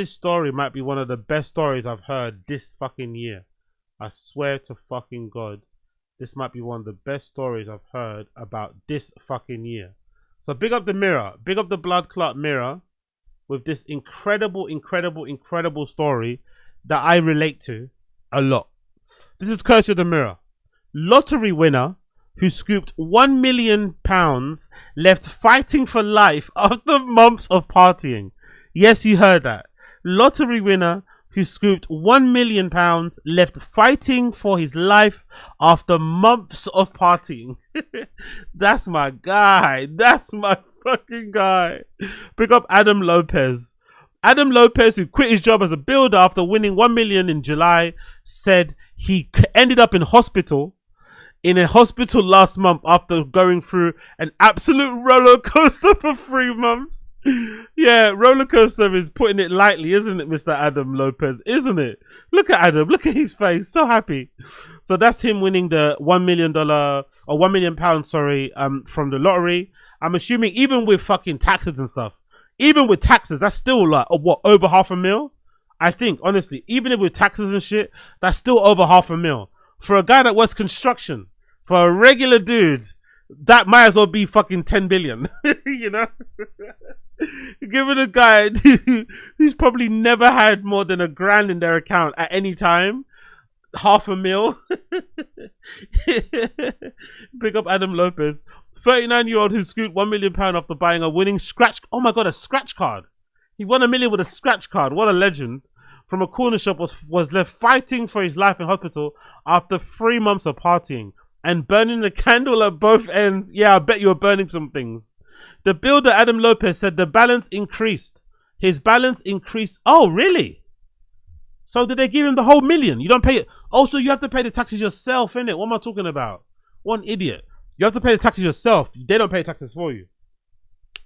This story might be one of the best stories I've heard this fucking year. I swear to fucking God, this might be one of the best stories I've heard about this fucking year. So big up the Mirror, big up the Blood Clot Mirror with this incredible, incredible, incredible story that I relate to a lot. This is courtesy of the Mirror. Lottery winner who scooped £1 million left fighting for life after months of partying. Yes, you heard that. Lottery winner who scooped £1 million left fighting for his life after months of partying. That's my guy. That's my fucking guy. Pick up Adam Lopez. Adam Lopez, who quit his job as a builder after winning $1 million in July, said he ended up in a hospital last month after going through an absolute roller coaster for 3 months. Yeah, roller coaster is putting it lightly, isn't it, Mr. Adam Lopez? Isn't it? Look at Adam. Look at his face. So happy. So that's him winning the $1 million or £1 million, sorry, from the lottery. I'm assuming even with fucking taxes and stuff, even with taxes, that's still like what, over $500,000? I think honestly, even if with taxes and shit, that's still over $500,000 for a guy that works construction. For a regular dude, that might as well be fucking 10 billion, you know? Given a guy who's probably never had more than £1,000 in their account at any time, $500,000. Pick up Adam Lopez, 39-year-old who scooped £1 million after buying a winning scratch. Oh my God, a scratch card. He won $1 million with a scratch card. What a legend. From a corner shop, was left fighting for his life in hospital after 3 months of partying and burning the candle at both ends. Yeah, I bet you were burning some things. The builder, Adam Lopez, said the balance increased. His balance increased. Oh, really? So did they give him the whole $1 million? You don't pay it. Also, you have to pay the taxes yourself, innit? What am I talking about? One idiot. You have to pay the taxes yourself. They don't pay taxes for you.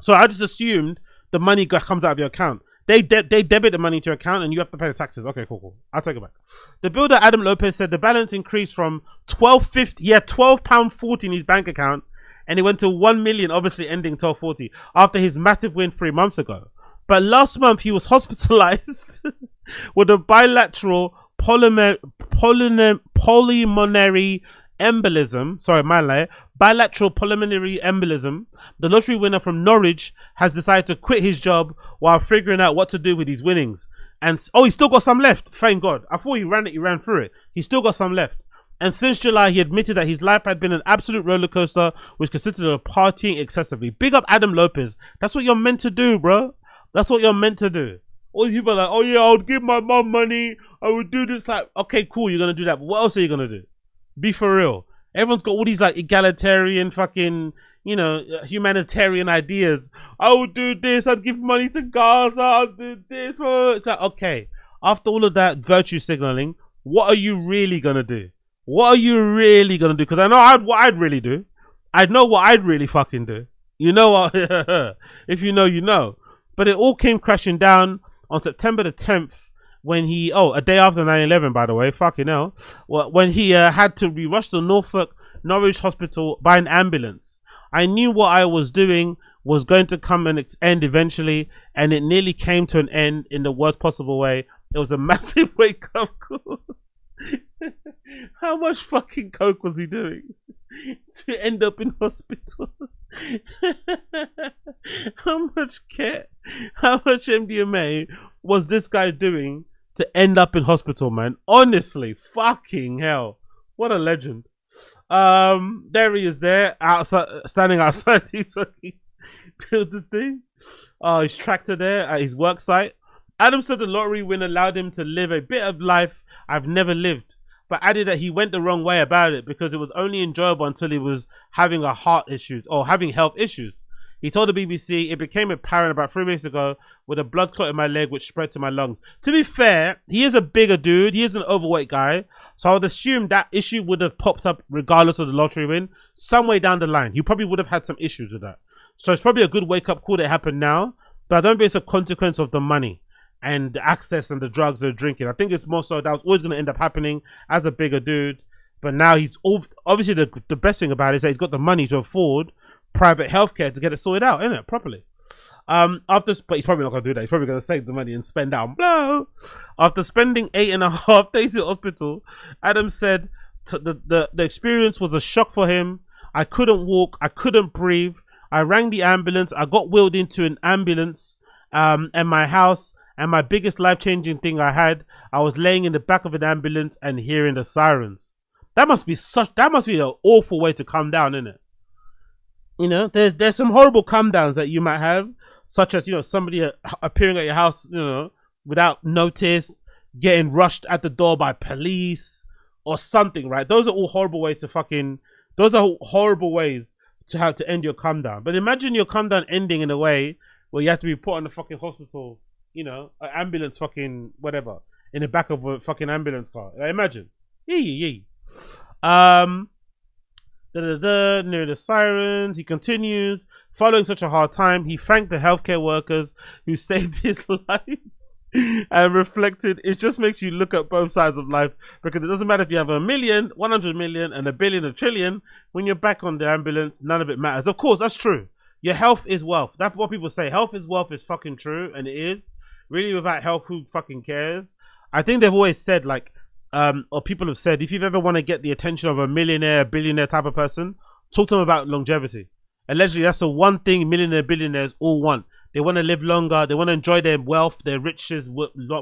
So I just assumed the money comes out of your account. They debit the money to your account and you have to pay the taxes. Okay, cool. I'll take it back. The builder, Adam Lopez, said the balance increased from £12.50. He had £12.40 in his bank account and it went to $1 million, obviously ending £12.40 after his massive win 3 months ago. But last month he was hospitalized with a bilateral pulmonary embolism. Sorry, bilateral pulmonary embolism. The lottery winner from Norwich has decided to quit his job while figuring out what to do with his winnings. And he's still got some left. Thank God. I thought he ran through it. He's still got some left. And since July, he admitted that his life had been an absolute roller coaster, which consisted of partying excessively. Big up Adam Lopez. That's what you're meant to do, bro. That's what you're meant to do. All these people are like, oh yeah, I would give my mom money. I would do this. Like, okay, cool, you're gonna do that. But what else are you gonna do? Be for real. Everyone's got all these like egalitarian fucking, you know, humanitarian ideas. I would do this. I'd give money to Gaza. I'll do this. It's like, okay. After all of that virtue signaling, what are you really gonna do? What are you really gonna do? Because I know what I'd really do. I know what I'd really fucking do. You know what? If you know, you know. But it all came crashing down on September the 10th when he, a day after 9/11, by the way, fucking hell, when he had to be rushed to Norwich Hospital by an ambulance. I knew what I was doing was going to come and end eventually, and it nearly came to an end in the worst possible way. It was a massive wake-up call. How much fucking coke was he doing to end up in hospital? How much MDMA was this guy doing to end up in hospital, man? Honestly, fucking hell, what a legend. There he is, there outside, standing outside his fucking builder's thing. His tractor there at his work site. Adam said the lottery win allowed him to live a bit of life I've never lived, but added that he went the wrong way about it because it was only enjoyable until he was having health issues. He told the BBC, it became apparent about 3 weeks ago with a blood clot in my leg which spread to my lungs. To be fair, he is a bigger dude. He is an overweight guy. So I would assume that issue would have popped up regardless of the lottery win. Some way down the line, he probably would have had some issues with that. So it's probably a good wake-up call that happened now. But I don't think it's a consequence of the money and the access and the drugs they're drinking. I think it's more so that was always going to end up happening as a bigger dude. But now he's obviously the best thing about it is that he's got the money to afford private healthcare to get it sorted out, isn't it? Properly. But he's probably not gonna do that. He's probably gonna save the money and spend out. Blow. After spending 8.5 days in hospital, Adam said the experience was a shock for him. I couldn't walk. I couldn't breathe. I rang the ambulance. I got wheeled into an ambulance, and my house. And my biggest life-changing thing I was laying in the back of an ambulance and hearing the sirens. That must be an awful way to come down, isn't it? You know, there's some horrible come downs that you might have, such as, you know, somebody appearing at your house, you know, without notice, getting rushed at the door by police or something, right? Those are all horrible ways to have to end your come down. But imagine your come down ending in a way where you have to be put in the fucking hospital, you know, an ambulance fucking whatever in the back of a fucking ambulance car. Like, imagine. Near the sirens, he continues. Following such a hard time, he thanked the healthcare workers who saved his life and reflected. It just makes you look at both sides of life, because it doesn't matter if you have 1 million, 100 million, and 1 billion, 1 trillion. When you're back on the ambulance, none of it matters. Of course, that's true. Your health is wealth. That's what people say. Health is wealth is fucking true, and it is. Really, without health, who fucking cares? I think they've always said, like, or people have said, if you've ever want to get the attention of a millionaire, billionaire type of person, talk to them about longevity. Allegedly, that's the one thing millionaire, billionaires all want. They want to live longer. They want to enjoy their wealth, their riches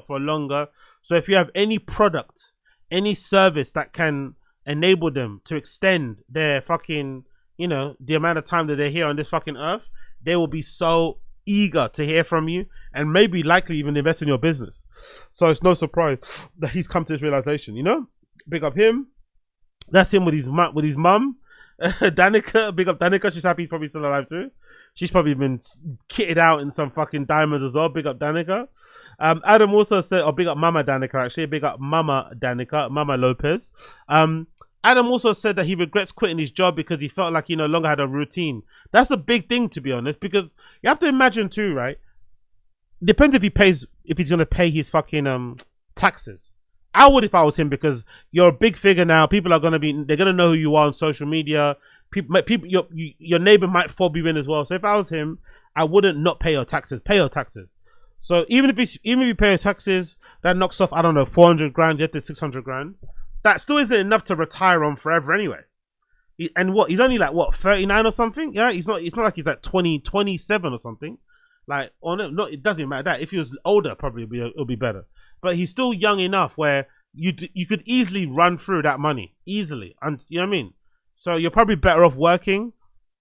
for longer. So if you have any product, any service that can enable them to extend their fucking, you know, the amount of time that they're here on this fucking earth, they will be so eager to hear from you and maybe likely even invest in your business. So it's no surprise that he's come to this realization, you know. Big up him. That's him with his mum. Danica, big up Danica. She's happy he's probably still alive too. She's probably been kitted out in some fucking diamonds as well. Big up Danica. Adam also said, big up Mama Danica actually. Big up Mama Danica, Mama Lopez. Adam also said that he regrets quitting his job because he felt like he no longer had a routine. That's a big thing, to be honest, because you have to imagine too, right? Depends if he's going to pay his fucking taxes. I would if I was him, because you're a big figure now. People are they're going to know who you are on social media. People, your neighbor might fob you in as well. So if I was him, I wouldn't not pay your taxes. Pay your taxes. So even if you pay your taxes, that knocks off, I don't know, 400 grand, you have to 600 grand. That still isn't enough to retire on forever anyway. He's only like, what, 39 or something? Yeah, it's not like he's like 27 or something. Like, no, it doesn't matter that. If he was older, probably it'll be better. But he's still young enough where you could easily run through that money. Easily. And you know what I mean? So you're probably better off working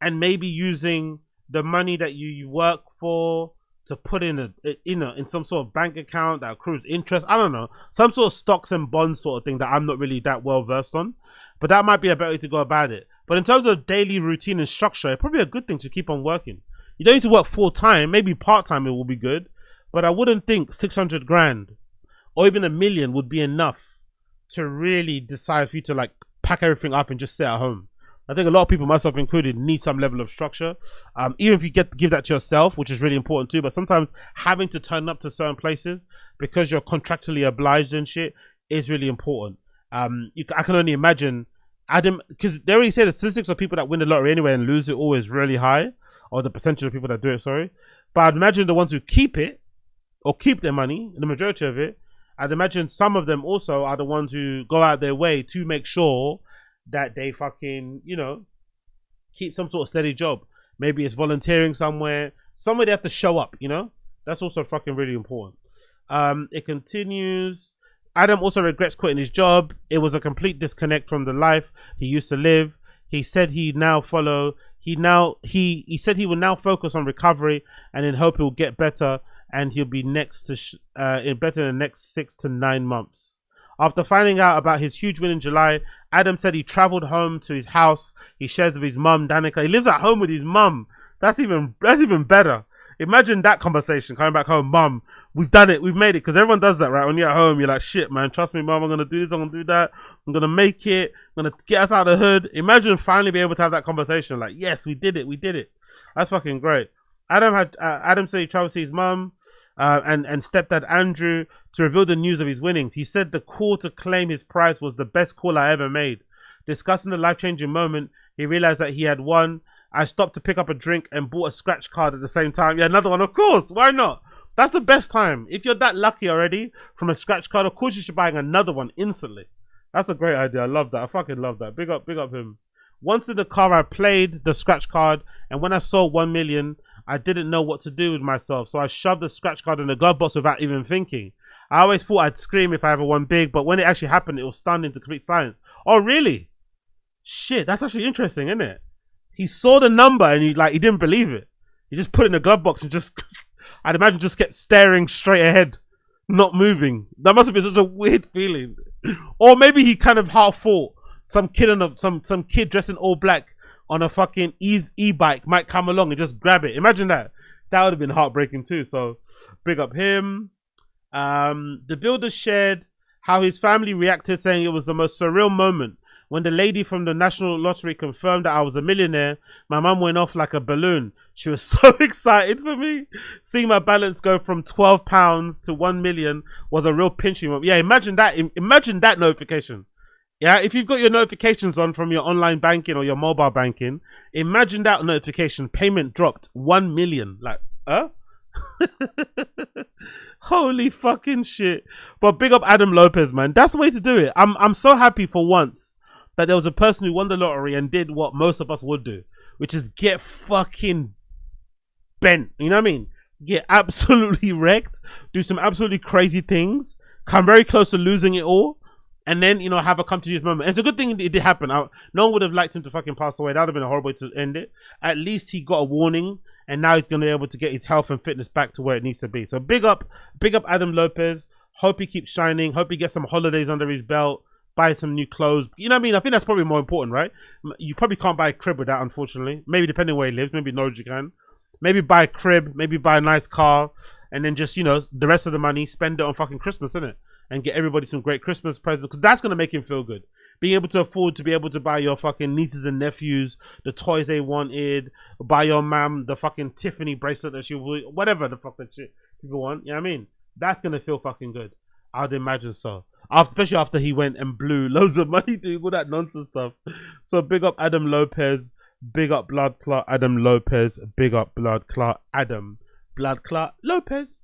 and maybe using the money that you work for to put in in some sort of bank account that accrues interest. I don't know, some sort of stocks and bonds sort of thing that I'm not really that well versed on, but that might be a better way to go about it. But in terms of daily routine and structure, it's probably a good thing to keep on working. You don't need to work full time, maybe part time it will be good, but I wouldn't think 600 grand or even 1 million would be enough to really decide for you to like pack everything up and just sit at home. I think a lot of people, myself included, need some level of structure. Even if you give that to yourself, which is really important too, but sometimes having to turn up to certain places because you're contractually obliged and shit is really important. I can only imagine Adam, because they already say the statistics of people that win the lottery anyway and lose it always really high, or the percentage of people that do it, sorry. But I'd imagine the ones who keep it, or keep their money, the majority of it, I'd imagine some of them also are the ones who go out their way to make sure that they fucking, you know, keep some sort of steady job. Maybe it's volunteering somewhere they have to show up, you know. That's also fucking really important. It continues. Adam also regrets quitting his job. It was a complete disconnect from the life he used to live. He said he said he will now focus on recovery and in hope he'll get better, and he'll be better in the next 6 to 9 months. After finding out about his huge win in July, Adam said he traveled home to his house he shares with his mum, Danica. He lives at home with his mum. That's even better. Imagine that conversation, coming back home, mum, we've done it, we've made it. Because everyone does that, right? When you're at home, you're like, shit, man, trust me, mum, I'm going to do this, I'm going to do that. I'm going to make it. I'm going to get us out of the hood. Imagine finally being able to have that conversation. Like, yes, we did it. That's fucking great. Adam said he traveled to see his mum and stepdad Andrew to reveal the news of his winnings. He said the call to claim his prize was the best call I ever made. Discussing the life-changing moment, he realized that he had won I stopped to pick up a drink and bought a scratch card at the same time. Yeah, another one, of course. Why not? That's the best time. If you're that lucky already from a scratch card, of course you should buy another one instantly. That's a great idea. I love that. I fucking love that. Big up him. Once in the car, I played the scratch card, and when I saw 1 million, I didn't know what to do with myself, so I shoved the scratch card in the glove box without even thinking. I always thought I'd scream if I ever won big, but when it actually happened, it was stunned into complete silence. Oh, really? Shit, that's actually interesting, isn't it? He saw the number and he didn't believe it. He just put it in the glove box and just, I'd imagine, just kept staring straight ahead, not moving. That must have been such a weird feeling. Or maybe he kind of half thought some kid on some kid dressed in all black on a fucking e-bike might come along and just grab it. Imagine that. That would have been heartbreaking too. So big up him. The builder shared how his family reacted, saying it was the most surreal moment. When the lady from the National Lottery confirmed that I was a millionaire, my mum went off like a balloon. She was so excited for me. Seeing my balance go from £12 to 1 million was a real pinching moment. Yeah, imagine that. Imagine that notification. Yeah, if you've got your notifications on from your online banking or your mobile banking, imagine that notification. Payment dropped 1 million. Like, holy fucking shit. But big up Adam Lopez, man. That's the way to do it. I'm so happy for once that there was a person who won the lottery and did what most of us would do, which is get fucking bent. You know what I mean? Get absolutely wrecked, do some absolutely crazy things, come very close to losing it all, and then, you know, have a come to Jesus moment. And it's a good thing it did happen. No one would have liked him to fucking pass away. That would have been a horrible way to end it. At least he got a warning, and now he's going to be able to get his health and fitness back to where it needs to be. So big up Adam Lopez. Hope he keeps shining. Hope he gets some holidays under his belt. Buy some new clothes. You know what I mean? I think that's probably more important, right? You probably can't buy a crib with that, unfortunately. Maybe depending where he lives. Maybe Norwich you can. Maybe buy a crib. Maybe buy a nice car. And then just, you know, the rest of the money, spend it on fucking Christmas, innit? And get everybody some great Christmas presents. Because that's going to make him feel good. Being able to afford to be able to buy your fucking nieces and nephews the toys they wanted. Buy your mom the fucking Tiffany bracelet that she would. Whatever the fuck that shit people want. You know what I mean? That's going to feel fucking good. I'd imagine so. Especially after he went and blew loads of money doing all that nonsense stuff. So big up Adam Lopez. Big up Blood Clot Adam Lopez. Big up Blood Clot Adam. Blood Clot Lopez.